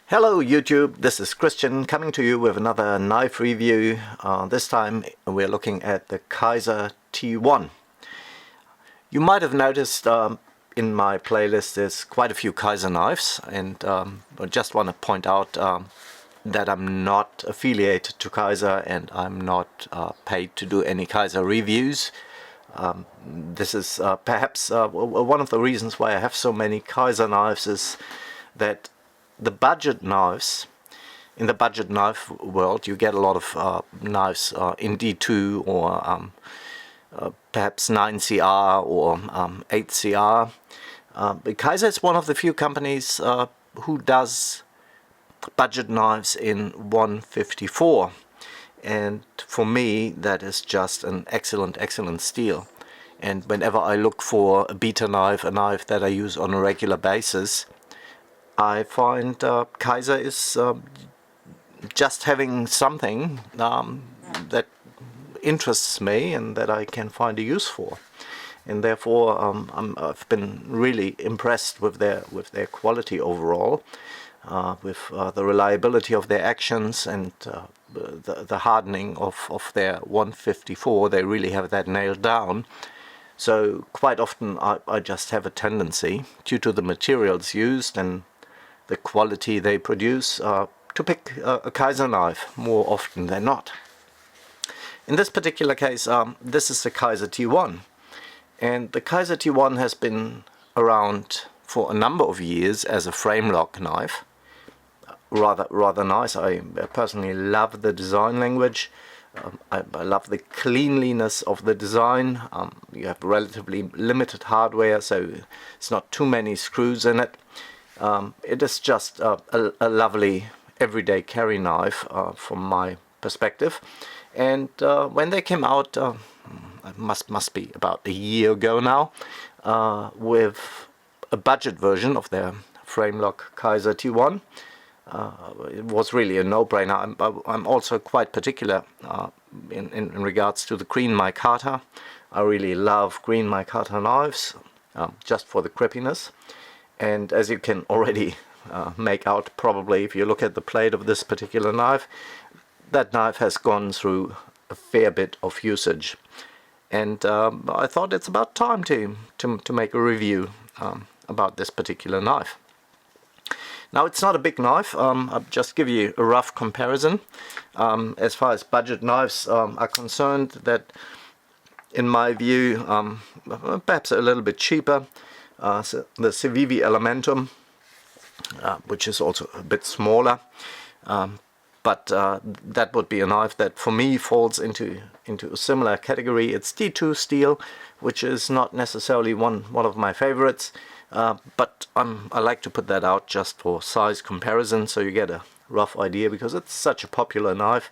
Hello YouTube, this is Christian coming to you with another knife review. This time we're looking at the Kizer T1. You might have noticed in my playlist there's quite a few Kizer knives, and I just want to point out that I'm not affiliated to Kizer and I'm not paid to do any Kizer reviews. This is perhaps one of the reasons why I have so many Kizer knives is that the budget knives, in the budget knife world, you get a lot of knives in D2 or perhaps 9CR or 8CR. But Kizer is one of the few companies who does budget knives in 154, and for me that is just an excellent steel. And whenever I look for a beta knife, a knife that I use on a regular basis, I find Kizer is just having something that interests me and that I can find a use for, and therefore I've been really impressed with their quality overall, with the reliability of their actions and the hardening of their 154. They really have that nailed down. So quite often I just have a tendency, due to the materials used and the quality they produce, to pick a Kizer knife more often than not. In this particular case, this is the Kizer T1, and the Kizer T1 has been around for a number of years as a frame lock knife. Rather nice. I personally love the design language. I love the cleanliness of the design. You have relatively limited hardware, so it's not too many screws in it. It is just a lovely everyday carry knife from my perspective. And when they came out, it must be about a year ago now, with a budget version of their frame lock Kizer T1, it was really a no-brainer. I'm also quite particular in regards to the green micarta. I really love green micarta knives, just for the crippiness. And as you can already make out, probably, if you look at the plate of this particular knife, that knife has gone through a fair bit of usage. And I thought it's about time to make a review about this particular knife. Now, it's not a big knife. I'll just give you a rough comparison. As far as budget knives are concerned, that in my view, perhaps a little bit cheaper. So the Civivi Elementum, which is also a bit smaller, but that would be a knife that for me falls into a similar category. It's D2 steel, which is not necessarily one of my favorites, but I like to put that out just for size comparison, so you get a rough idea, because it's such a popular knife,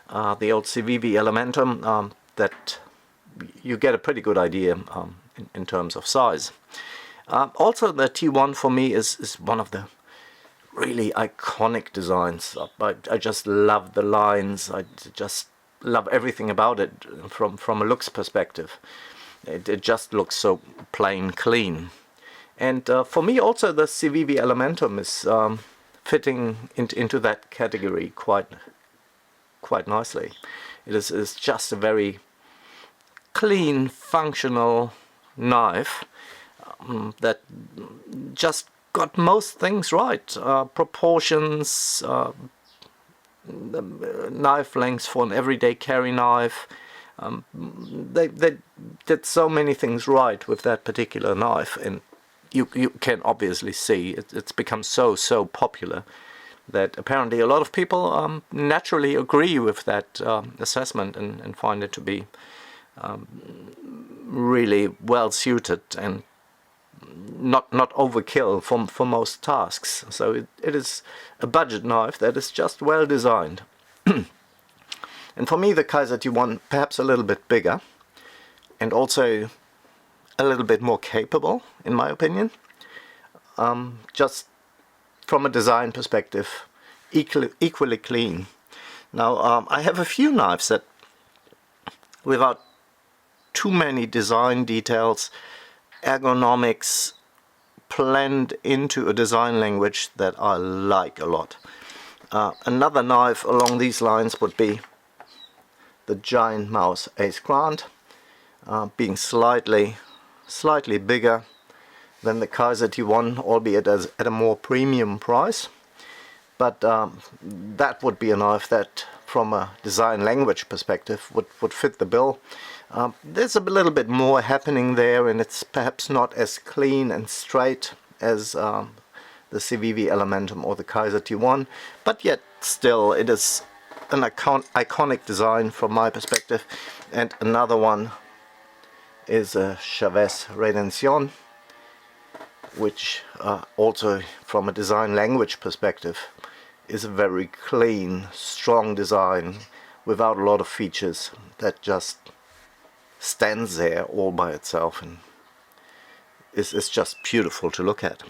the old Civivi Elementum, that you get a pretty good idea in terms of size. Also, the T1 for me is one of the really iconic designs. I just love the lines. I just love everything about it from a looks perspective. It just looks so plain clean. And for me also the Civivi Elementum is fitting into that category quite nicely. It is just a very clean, functional knife that just got most things right. Proportions, knife lengths for an everyday carry knife. They did so many things right with that particular knife, and you can obviously see it's become so popular that apparently a lot of people naturally agree with that assessment and find it to be really well suited and not overkill for most tasks. So it is a budget knife that is just well designed. And for me, the Kizer T1 perhaps a little bit bigger, and also a little bit more capable, in my opinion. Just from a design perspective, equally clean. Now, I have a few knives that, without too many design details, ergonomics, blend into a design language that I like a lot. Another knife along these lines would be the Giant Mouse Ace Grant, being slightly bigger than the Kizer T1, albeit at a more premium price. But that would be a knife that, from a design language perspective, would fit the bill. There's a little bit more happening there, and it's perhaps not as clean and straight as the CVV Elementum or the Kizer T1, but yet still it is an iconic design from my perspective. And another one is a Chavez Redención, which also from a design language perspective is a very clean, strong design without a lot of features that just stands there all by itself and is just beautiful to look at.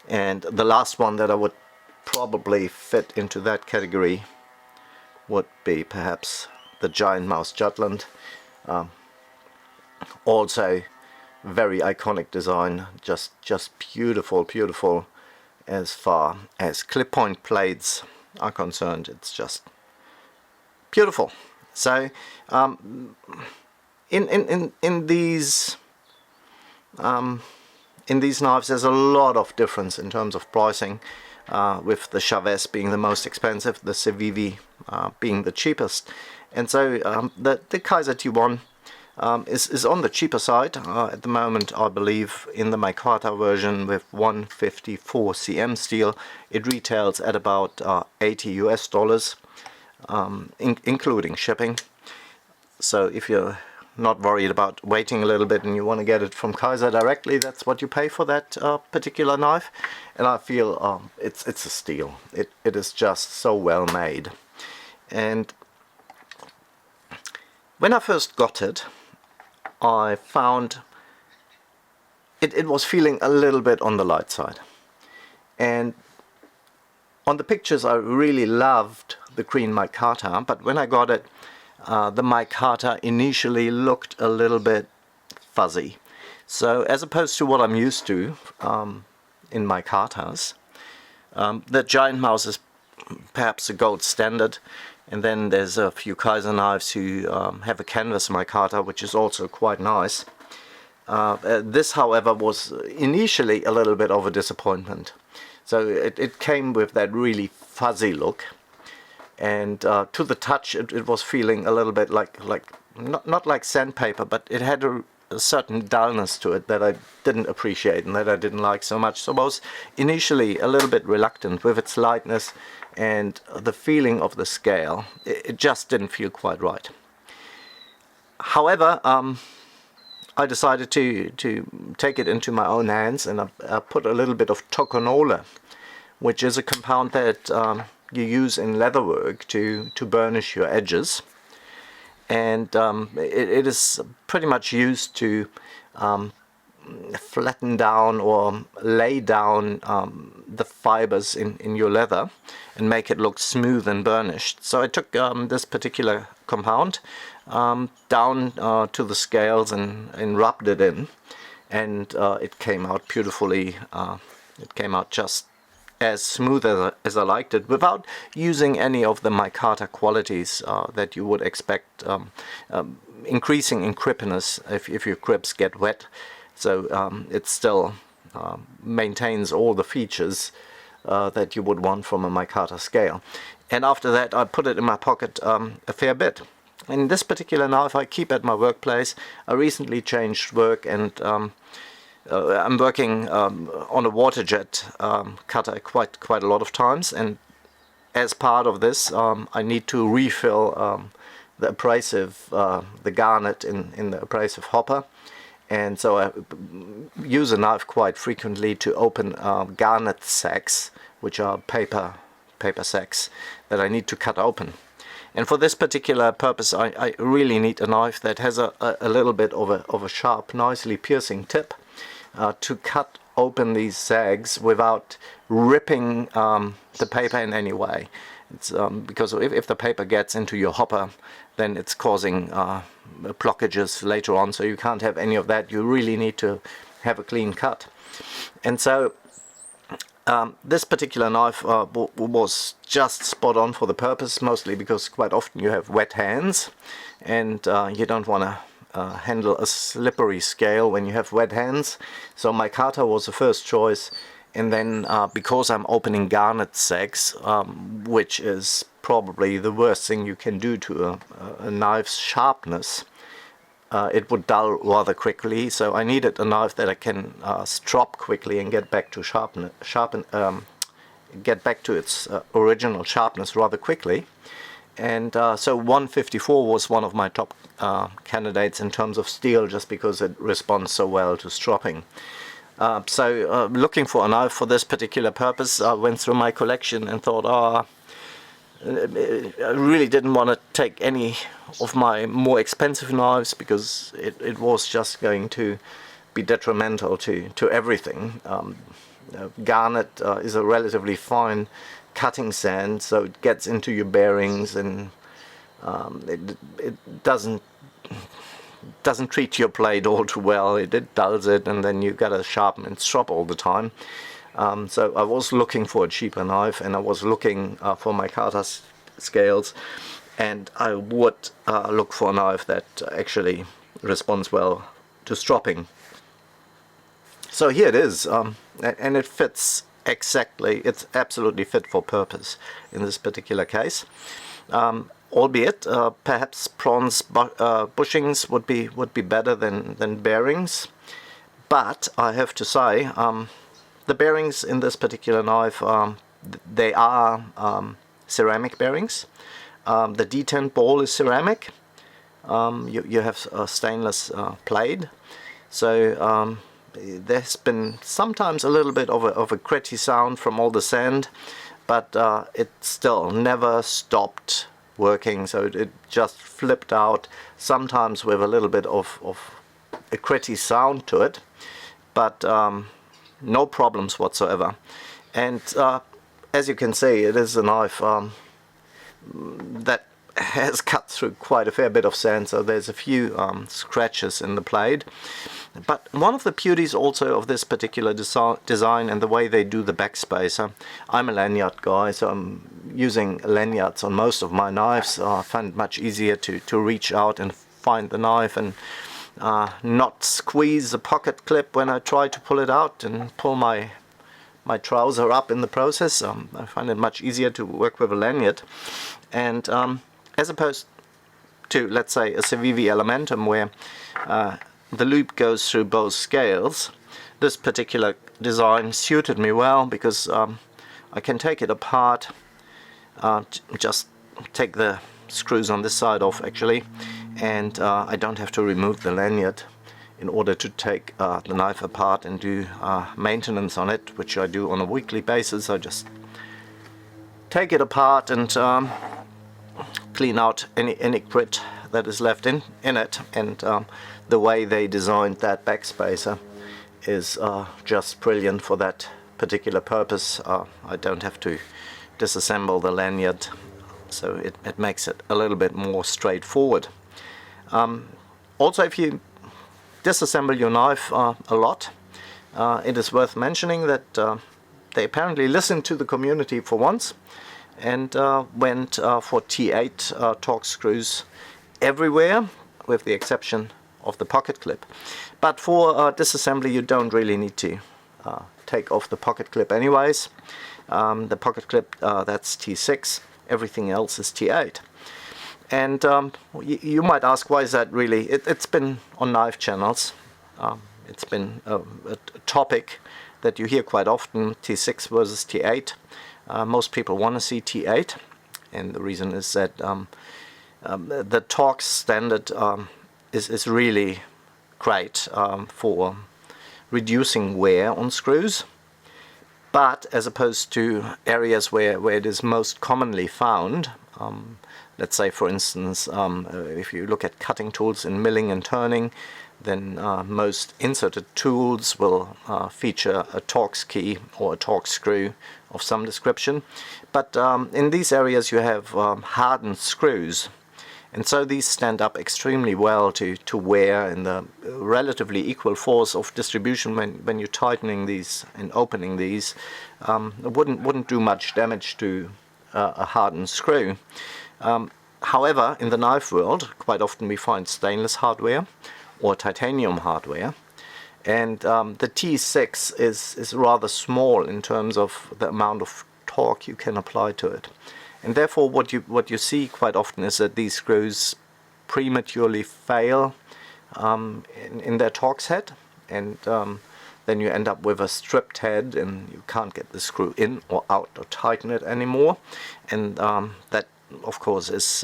And the last one that I would probably fit into that category would be perhaps the Giant Mouse Jutland. Also very iconic design, just beautiful as far as clip point blades are concerned. It's just beautiful. So in these knives there's a lot of difference in terms of pricing, with the Chavez being the most expensive, the CVV being the cheapest. And so the Kizer T1 is on the cheaper side at the moment. I believe in the micarta version with 154 cm steel it retails at about $80 US, including shipping. So if you're not worried about waiting a little bit and you want to get it from Kizer directly, that's what you pay for that particular knife. And I feel it's a steal. It is just so well made. And when I first got it, I found it was feeling a little bit on the light side. And on the pictures I really loved the green micarta, but when I got it, the micarta initially looked a little bit fuzzy. So as opposed to what I'm used to in micartas, the Giant Mouse is perhaps a gold standard, and then there's a few Kizer knives who have a canvas micarta, which is also quite nice. This, however, was initially a little bit of a disappointment. So it came with that really fuzzy look, and to the touch it was feeling a little bit like not like sandpaper, but it had a certain dullness to it that I didn't appreciate and that I didn't like so much. So I was initially a little bit reluctant with its lightness and the feeling of the scale. It just didn't feel quite right. However, I decided to take it into my own hands, and I put a little bit of toconola, which is a compound that you use in leatherwork to burnish your edges. And it is pretty much used to flatten down or lay down the fibers in your leather and make it look smooth and burnished. So I took this particular compound down to the scales and rubbed it in, and it came out beautifully. It came out just as smooth as I liked it, without using any of the micarta qualities that you would expect, increasing in crispness if your crisps get wet. So it still maintains all the features that you would want from a micarta scale. And after that I put it in my pocket a fair bit. And this particular knife I keep at my workplace. I recently changed work, and I'm working on a water jet cutter quite a lot of times, and as part of this I need to refill the abrasive, the garnet in the abrasive hopper. And so I use a knife quite frequently to open garnet sacks, which are paper sacks that I need to cut open. And for this particular purpose I really need a knife that has a little bit of a sharp, nicely piercing tip to cut open these sags without ripping the paper in any way. It's because if the paper gets into your hopper, then it's causing blockages later on, so you can't have any of that. You really need to have a clean cut. And so this particular knife was just spot on for the purpose, mostly because quite often you have wet hands and you don't want to handle a slippery scale when you have wet hands. So my cutter was the first choice, and then because I'm opening garnet sacks, which is probably the worst thing you can do to a knife's sharpness, it would dull rather quickly, so I needed a knife that I can strop quickly and get back to get back to its original sharpness rather quickly. And so 154 was one of my top candidates in terms of steel, just because it responds so well to stropping. So looking for a knife for this particular purpose, I went through my collection and thought, I really didn't want to take any of my more expensive knives, because it was just going to be detrimental to everything. Garnet is a relatively fine cutting sand, so it gets into your bearings, and it doesn't treat your blade all too well. It dulls it, and then you gotta sharpen and strop all the time. So I was looking for a cheaper knife, and I was looking for my Carter scales, and I would look for a knife that actually responds well to stropping. So here it is, and it fits exactly. It's absolutely fit for purpose in this particular case. Albeit perhaps bronze bushings would be better than bearings, but I have to say the bearings in this particular knife, they are ceramic bearings. The detent ball is ceramic. You have a stainless blade, so there's been sometimes a little bit of a gritty sound from all the sand, but it still never stopped working, so it just flipped out, sometimes with a little bit of a gritty sound to it, but no problems whatsoever. And as you can see, it is a knife that has cut through quite a fair bit of sand, so there's a few scratches in the blade. But one of the beauties also of this particular design and the way they do the backspacer, I'm a lanyard guy, so I'm using lanyards on most of my knives. I find it much easier to reach out and find the knife and not squeeze the pocket clip when I try to pull it out and pull my trouser up in the process. I find it much easier to work with a lanyard. And as opposed to, let's say, a Civivi Elementum, where the loop goes through both scales, this particular design suited me well, because I can take it apart, just take the screws on this side off actually, and I don't have to remove the lanyard in order to take the knife apart and do maintenance on it, which I do on a weekly basis. I just take it apart and clean out any grit that is left in it, and the way they designed that backspacer is just brilliant for that particular purpose. I don't have to disassemble the lanyard, so it makes it a little bit more straightforward. Also, if you disassemble your knife a lot, it is worth mentioning that they apparently listened to the community for once and went for T8 Torx screws everywhere, with the exception of the pocket clip. But for disassembly you don't really need to take off the pocket clip anyways. The pocket clip, that's T6, everything else is T8. And you might ask, why is that really? It's been on knife channels. It's been a topic that you hear quite often, T6 versus T8. Most people want to see T8, and the reason is that the Torx standard is really great for reducing wear on screws. But as opposed to areas where it is most commonly found, let's say for instance, if you look at cutting tools in milling and turning, then most inserted tools will feature a Torx key or a Torx screw of some description. But in these areas you have hardened screws, And so these stand up extremely well to wear in the relatively equal force of distribution when you're tightening these and opening these. It wouldn't do much damage to a hardened screw. However, in the knife world, quite often we find stainless hardware or titanium hardware, and the T6 is rather small in terms of the amount of torque you can apply to it. And therefore what you see quite often is that these screws prematurely fail in their Torx head, and then you end up with a stripped head and you can't get the screw in or out or tighten it anymore, and that of course is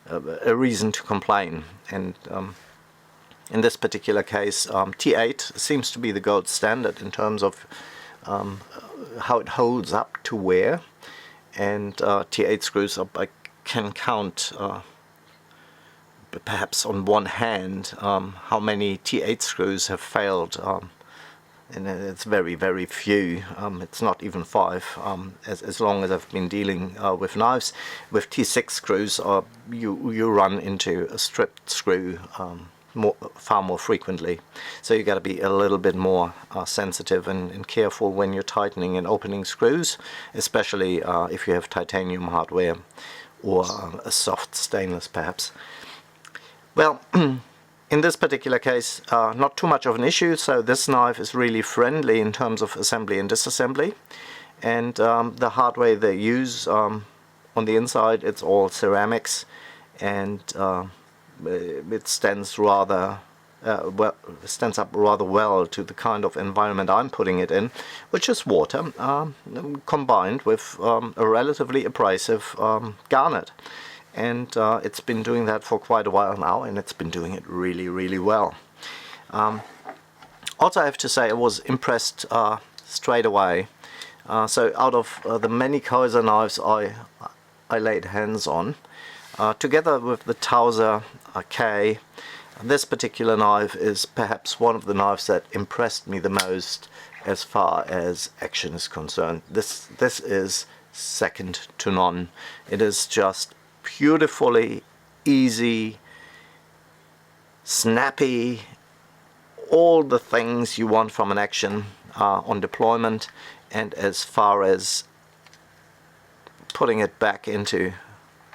a reason to complain. And in this particular case, T8 seems to be the gold standard in terms of how it holds up to wear. And T8 screws I can count perhaps on one hand how many T8 screws have failed, and it's very, very few. It's not even 5 as long as I've been dealing with knives. With T6 screws you run into a stripped screw far more frequently, so you got to be a little bit more sensitive and careful when you're tightening and opening screws, especially if you have titanium hardware or a soft stainless perhaps. Well, in this particular case, not too much of an issue, so this knife is really friendly in terms of assembly and disassembly, and the hardware they use on the inside, it's all ceramics, and it stands rather stands up rather well to the kind of environment I'm putting it in, which is water combined with a relatively abrasive garnet, and it's been doing that for quite a while now, and it's been doing it really, really well. Also, I have to say I was impressed straight away. So out of the many Kizer knives I laid hands on, together with the Towser K, this particular knife is perhaps one of the knives that impressed me the most as far as action is concerned. This is second to none. It is just beautifully easy, snappy, all the things you want from an action on deployment, and as far as putting it back into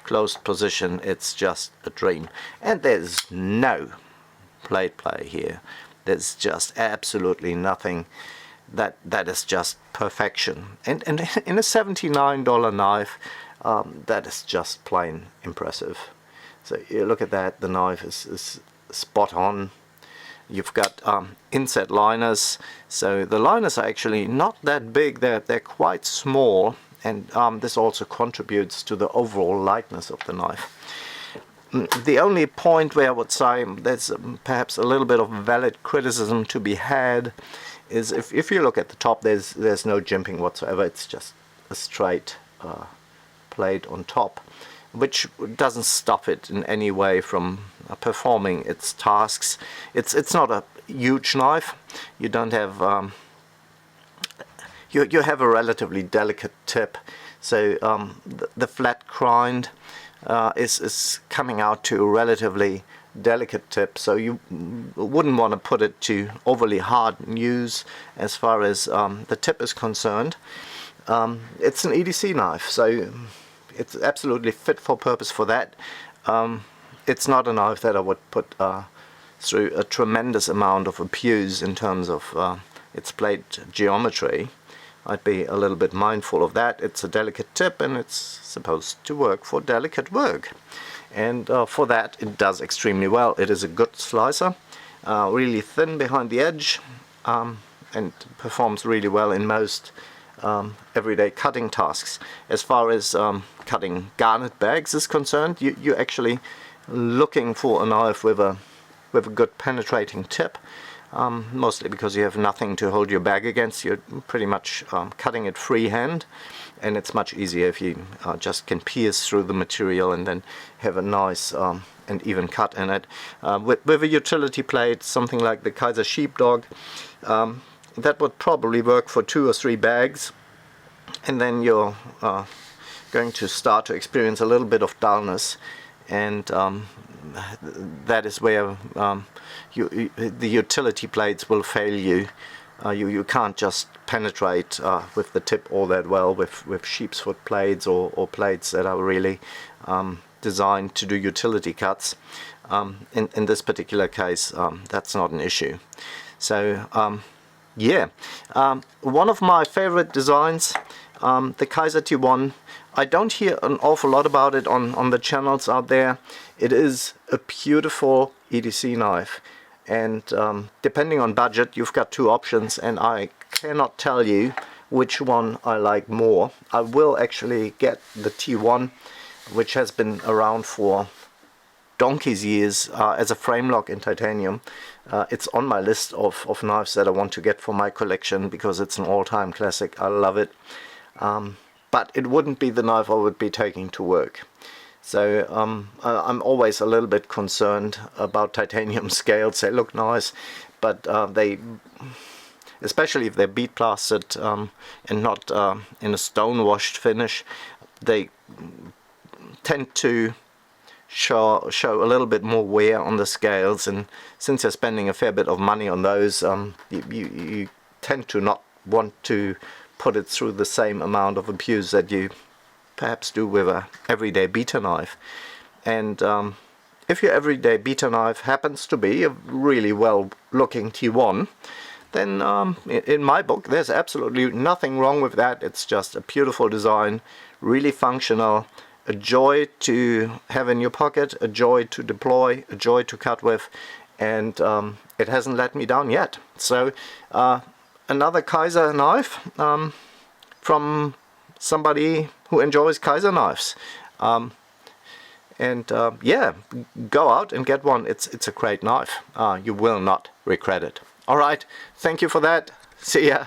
closed position, it's just a dream. And there's no blade play here. There's just absolutely nothing. That is just perfection. And in a $79 knife, that is just plain impressive. So you look at that, the knife is spot on. You've got inset liners, so the liners are actually not that big, they're quite small, and this also contributes to the overall lightness of the knife. The only point where I would say there's perhaps a little bit of valid criticism to be had is if you look at the top, there's no jimping whatsoever. It's just a straight plate on top, which doesn't stop it in any way from performing its tasks. It's not a huge knife. You don't have you have a relatively delicate tip, so the flat grind is coming out to a relatively delicate tip, so you wouldn't want to put it to overly hard use as far as the tip is concerned. It's an EDC knife, so it's absolutely fit for purpose for that. It's not a knife that I would put through a tremendous amount of abuse in terms of its blade geometry. I'd be a little bit mindful of that. It's a delicate tip and it's supposed to work for delicate work, and for that it does extremely well. It is a good slicer, really thin behind the edge, and performs really well in most everyday cutting tasks. As far as cutting garnet bags is concerned, you're actually looking for a knife with a good penetrating tip, mostly because you have nothing to hold your bag against. You're pretty much cutting it freehand, and it's much easier if you just can pierce through the material and then have a nice and even cut in it. With a utility plate, something like the Kizer Sheepdog, that would probably work for 2 or 3 bags, and then you're going to start to experience a little bit of dullness and that is where the utility plates will fail you. You can't just penetrate with the tip all that well with sheep's foot plates or plates that are really designed to do utility cuts. In this particular case, that's not an issue. So yeah, one of my favorite designs, the Kizer T1. I don't hear an awful lot about it on the channels out there. It is a beautiful EDC knife, and depending on budget you've got two options, and I cannot tell you which one I like more. I will actually get the T1, which has been around for donkey's years as a frame lock in titanium. It's on my list of knives that I want to get for my collection because it's an all-time classic. I love it. But it wouldn't be the knife I would be taking to work. So I'm always a little bit concerned about titanium scales. They look nice, but they, especially if they're bead plastered and not in a stone washed finish, they tend to show a little bit more wear on the scales, and since you're spending a fair bit of money on those, you tend to not want to put it through the same amount of abuse that you perhaps do with a everyday beater knife. And if your everyday beater knife happens to be a really well looking T1, then in my book there's absolutely nothing wrong with that. It's just a beautiful design, really functional, a joy to have in your pocket, a joy to deploy, a joy to cut with, and it hasn't let me down yet. So another Kizer knife from somebody who enjoys Kizer knives. Yeah, go out and get one. It's a great knife. You will not regret it. Alright, thank you for that. See ya.